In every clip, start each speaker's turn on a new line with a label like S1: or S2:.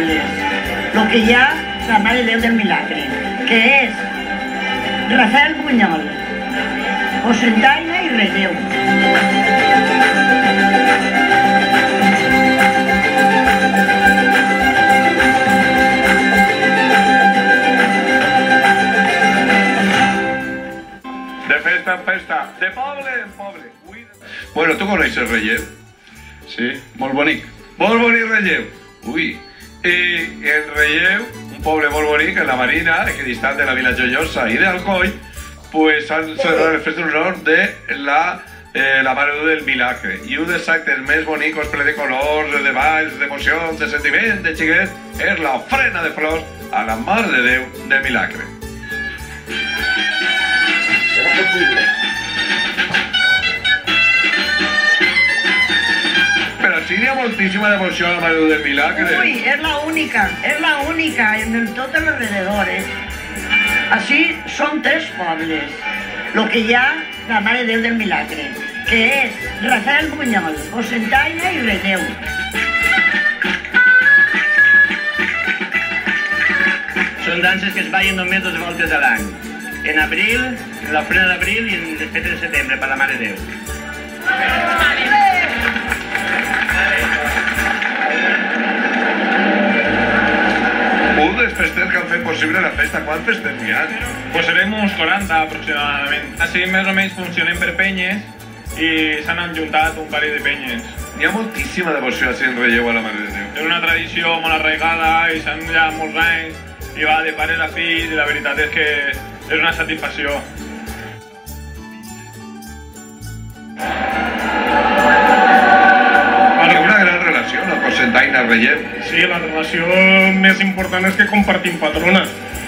S1: pobles, el que hi ha la Mare de Déu del Milagre, que és Rafael Bunyol, Cocentaina i Relleu.
S2: De festa en festa, de poble en poble. Bueno, tu coneixes Relleu?
S3: Sí, molt bonic.
S2: Molt bonic Relleu. Ui, i en Relleu, un poble molt bonic, en la Marina, que distant de la Vila Joiosa i d'Alcoi, pues han celebrat el fest en honor de la Mare de Déu del Milagre. I un dels actes més bonics, ple de colors, de balls, d'emocions, de sentiment, de xiquets, és l'ofrena de flors a la Mare de Déu del Milagre. Però sí hi ha moltíssima devoció a la Mare de Déu del Milagre.
S1: Ui, és la única en tot alrededor. Així són 3 pobles, el que hi ha la Mare de Déu del Milagre, que és Rafael Bunyol, Cocentaina i Relleu.
S4: Són danses que es ballen només 2 voltes a l'any. En abril, en l'ofrena d'abril i en les festes de setembre, per la Mare de Déu.
S2: Un dels festers que han fet possible la festa, quants festers n'hi ha?
S5: Pues serem uns 40 aproximadament. Així més o menys funcionem per penyes i s'han ajuntat un parell de penyes.
S2: Hi ha moltíssima devoció així en Relleu a la Mare de Déu.
S5: És una tradició molt arraigada i s'han ja molts anys i va de pares a fills i la veritat és que és una satisfacció.
S2: Hi ha una gran relació, no? Cocentaina, Relleu.
S6: Sí, la relació més important és que compartim patrona.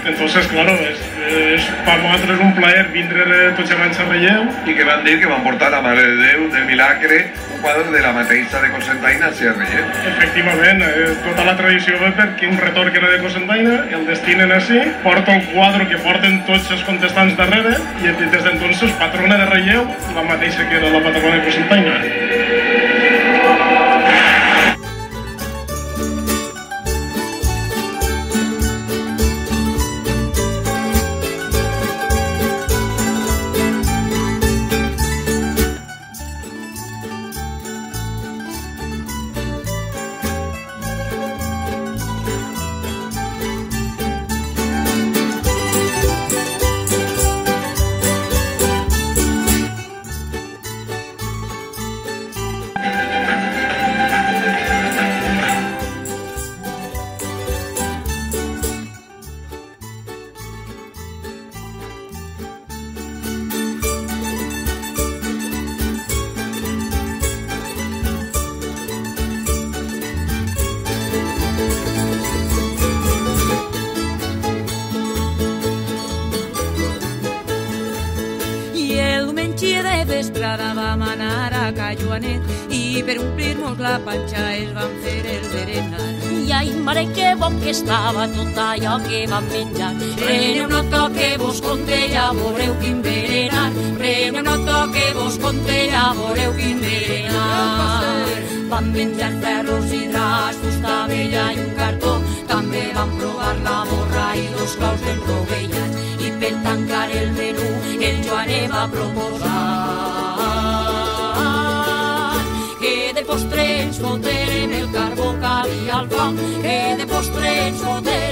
S6: Entonces, claro, per nosaltres és un plaer vindre tots abans a Relleu.
S2: I que van dir que van portar a la Mare de Déu del Milagre un quadre de la mateixa de Cocentaina hacia Relleu.
S6: Efectivament, tota la tradició ve perquè un retor que era de Cocentaina, el destinen així, porta el quadre que porten tots els contestants darrere i des d'entonces patrona de Relleu, la mateixa que era la patrona de Cocentaina.
S7: vesprada vam anar a Calluanet i per omplir-nos la panxa es van fer el berenar. I ai, mare, que bon que estava tot allò que vam menjar. Preneu nota que vos conté, ja veureu quin berenar. Preneu nota que vos conté, ja veureu quin berenar. Vam menjar ferros i draps, fusta vella i un cartó. També vam provar la borra i 2 claus ben rovellats. I per tancar el menú el Joanet va proposar que de postre ens fotem el carbó que havia al foc, que de postre ens fotem